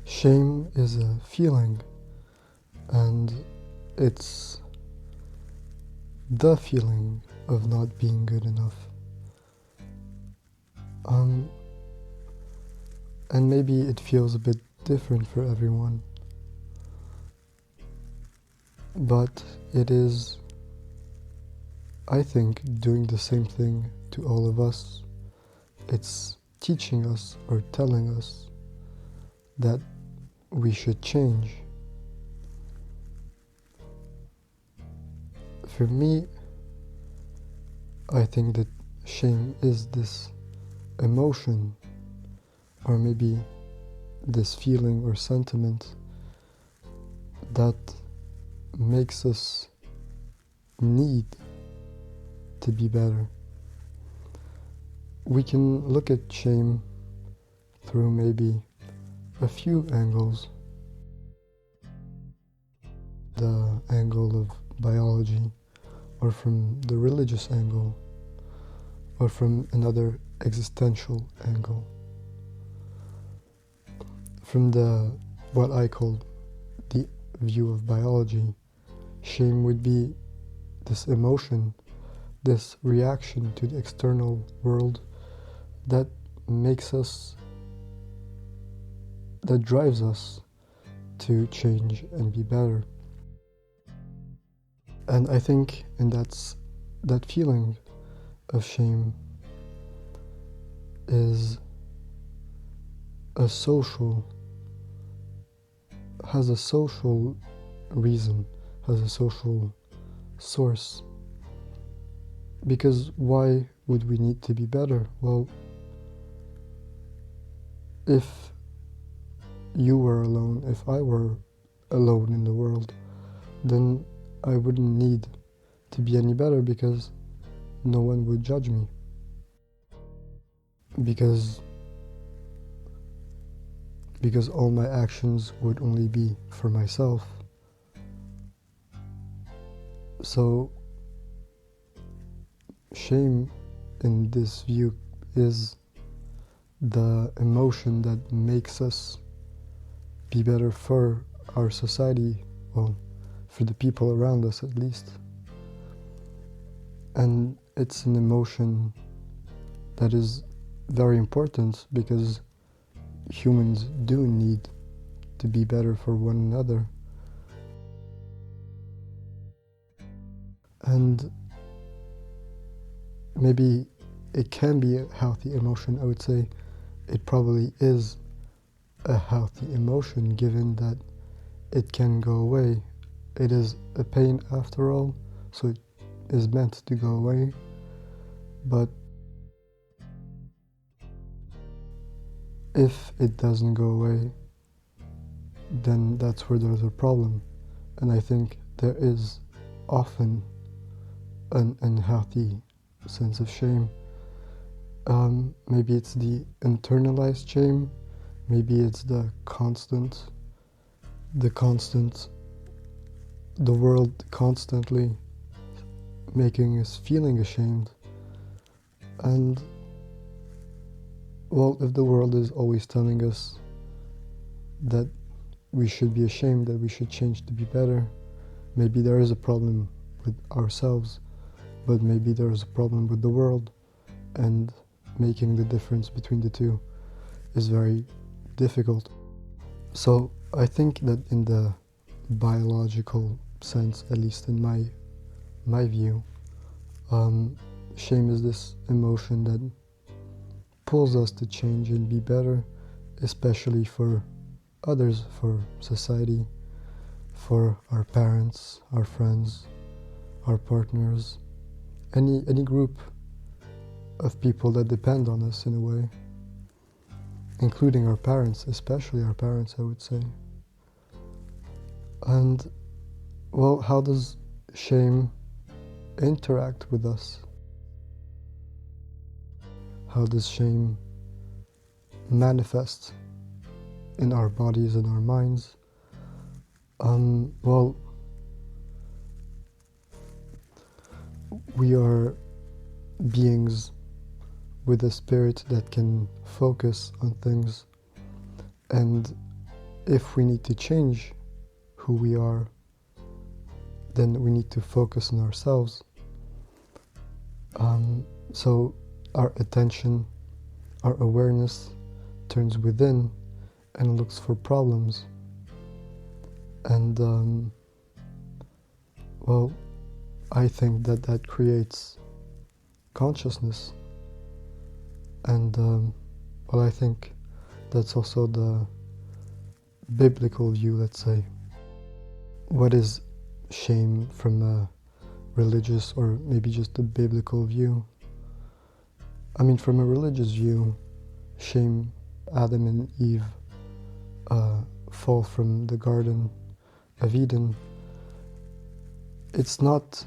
Shame is a feeling, and it's the feeling of not being good enough. And maybe it feels a bit different for everyone, but it is, I think, doing the same thing to all of us. It's teaching us or telling us that we should change. For me, I think that shame is this emotion, or maybe this feeling or sentiment that makes us need to be better. We can look at shame through maybe a few angles. The angle of biology, or from the religious angle, or from another existential angle. From the what I call the view of biology, shame would be this emotion, this reaction to the external world that makes us, that drives us to change and be better. And I think, and that feeling of shame is has a social reason, has a social source. Because why would we need to be better? Well, if you were alone, if I were alone in the world, then I wouldn't need to be any better, because no one would judge me. Because all my actions would only be for myself. So shame in this view is the emotion that makes us be better for our society, well, for the people around us at least. And it's an emotion that is very important, because humans do need to be better for one another. And maybe it can be a healthy emotion. I would say it probably is a healthy emotion, given that it can go away. It is a pain after all, so it is meant to go away. But if it doesn't go away, then that's where there's a problem. And I think there is often an unhealthy sense of shame. Maybe it's the internalized shame, maybe it's the world constantly making us feeling ashamed. And well, if the world is always telling us that we should be ashamed, that we should change to be better, maybe there is a problem with ourselves, but maybe there is a problem with the world, and making the difference between the two is very difficult. So I think that in the biological sense, at least in my view, shame is this emotion that pulls us to change and be better, especially for others, for society, for our parents, our friends, our partners, any group of people that depend on us in a way, including our parents, especially our parents, I would say. And well, how does shame interact with us? How does shame manifest in our bodies and our minds? Well, we are beings with a spirit that can focus on things, and if we need to change who we are, then we need to focus on ourselves. So our attention, our awareness turns within and looks for problems. And well, I think that creates consciousness. And well, I think that's also the biblical view, let's say. What is shame from a religious or maybe just a biblical view? I mean, from a religious view, shame, Adam and Eve fall from the Garden of Eden. It's not,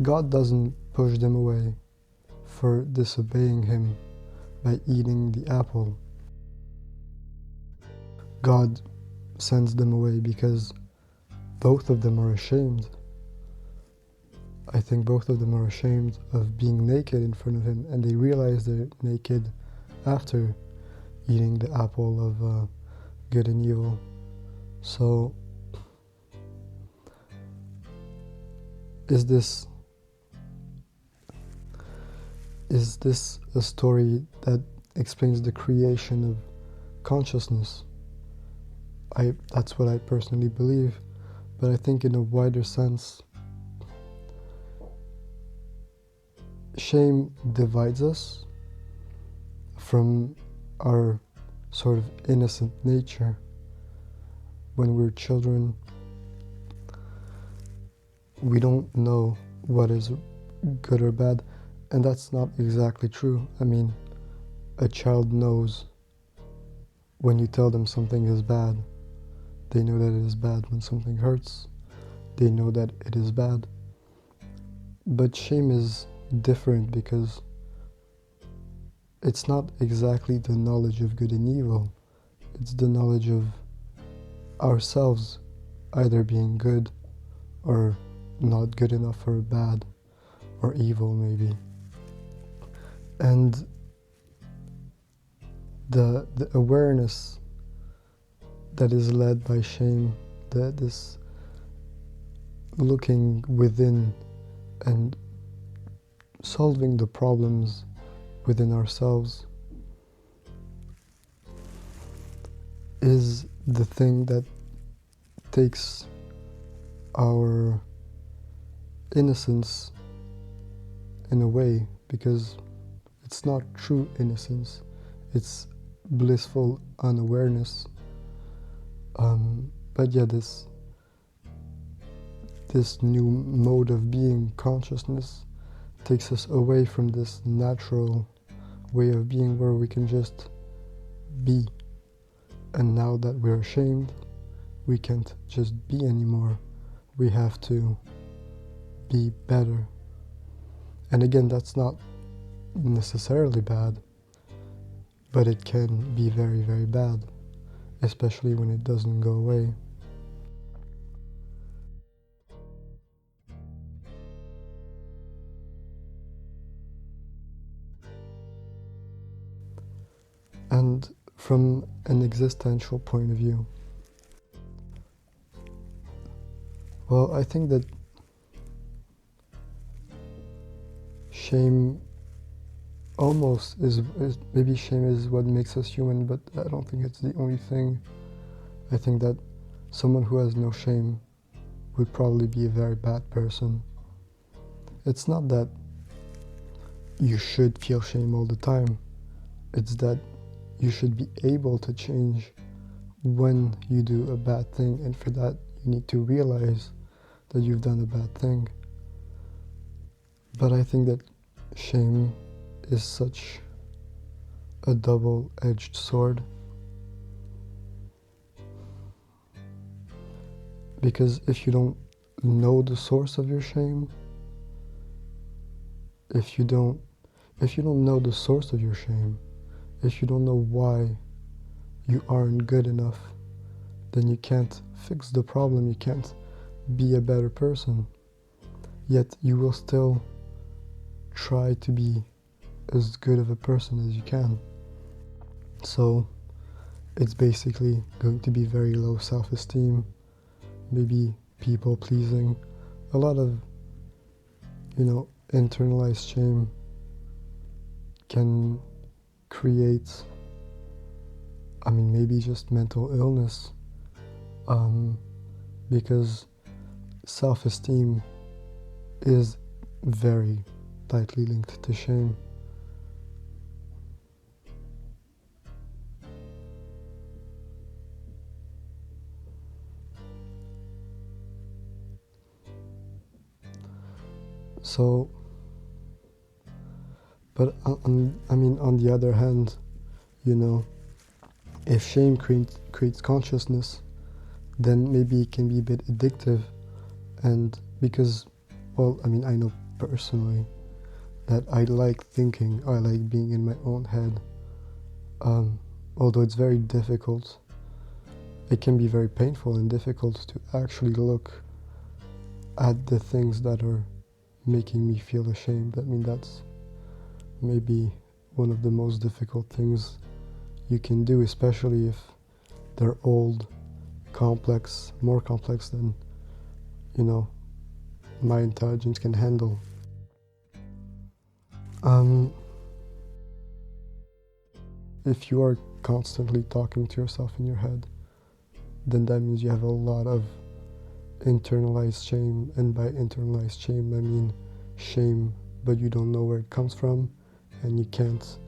God doesn't push them away for disobeying Him by eating the apple. God sends them away because both of them are ashamed. I think both of them are ashamed of being naked in front of Him, and they realize they're naked after eating the apple of good and evil. So, is this a story that explains the creation of consciousness? That's what I personally believe, but I think in a wider sense, shame divides us from our sort of innocent nature. When we're children, we don't know what is good or bad, and that's not exactly true. I mean, a child knows when you tell them something is bad. They know that it is bad. When something hurts, they know that it is bad. But shame is different because it's not exactly the knowledge of good and evil. It's the knowledge of ourselves either being good or not good enough, or bad or evil maybe. And the awareness that is led by shame, this looking within and solving the problems within ourselves, is the thing that takes our innocence in a way, because it's not true innocence, it's blissful unawareness. But yeah, this new mode of being, consciousness, takes us away from this natural way of being where we can just be. And now that we're ashamed, we can't just be anymore. We have to be better. And again, that's not necessarily bad, but it can be very, very bad, especially when it doesn't go away. And from an existential point of view, well, I think that shame almost is maybe shame is what makes us human, but I don't think it's the only thing. I think that someone who has no shame would probably be a very bad person. It's not that you should feel shame all the time. It's that you should be able to change when you do a bad thing, and for that you need to realize that you've done a bad thing. But I think that shame is such a double-edged sword, because if you don't know the source of your shame, if you don't know the source of your shame, if you don't know why you aren't good enough, then you can't fix the problem, you can't be a better person. Yet you will still try to be as good of a person as you can. So it's basically going to be very low self-esteem, maybe people pleasing, a lot of, internalized shame can create, maybe just mental illness, because self-esteem is very tightly linked to shame. So, but on the other hand, if shame creates consciousness, then maybe it can be a bit addictive. And because, I know personally that I like thinking, I like being in my own head. Although it's very difficult, it can be very painful and difficult to actually look at the things that are making me feel ashamed. That's maybe one of the most difficult things you can do, especially if they're old, complex, more complex than, my intelligence can handle. If you are constantly talking to yourself in your head, then that means you have a lot of internalized shame, and by internalized shame I mean shame, but you don't know where it comes from, and you can't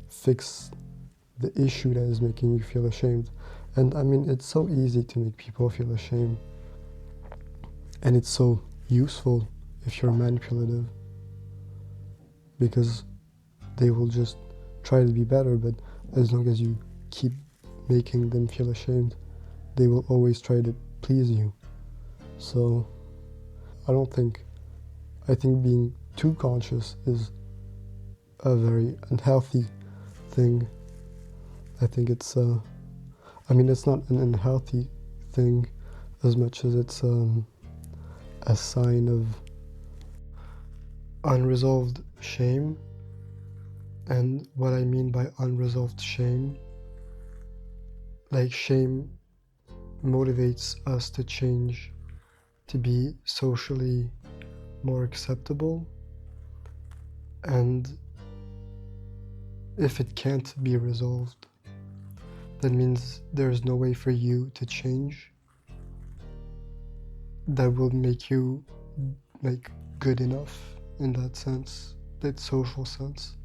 fix the issue that is making you feel ashamed. And it's so easy to make people feel ashamed, and it's so useful if you're manipulative, because they will just try to be better, but as long as you keep making them feel ashamed, they will always try to please you. So I think being too conscious is a very unhealthy thing. I think it's not an unhealthy thing as much as it's a sign of unresolved shame. And what I mean by unresolved shame, like shame motivates us to change, to be socially more acceptable, and if it can't be resolved, that means there's no way for you to change that will make you good enough in that sense, that social sense.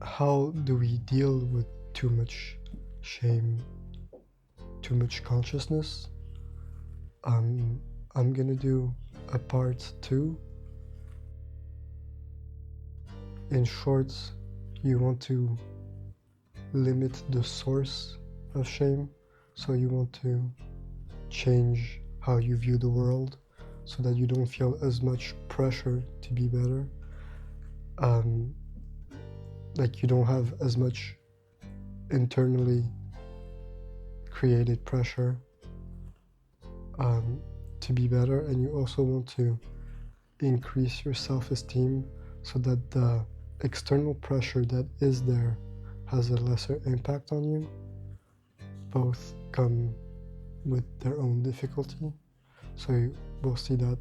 How do we deal with too much shame, too much consciousness? I'm gonna do a part 2. In short, you want to limit the source of shame, so you want to change how you view the world so that you don't feel as much pressure to be better. You don't have as much internally created pressure to be better, and you also want to increase your self-esteem so that the external pressure that is there has a lesser impact on you. Both come with their own difficulty, so you will see that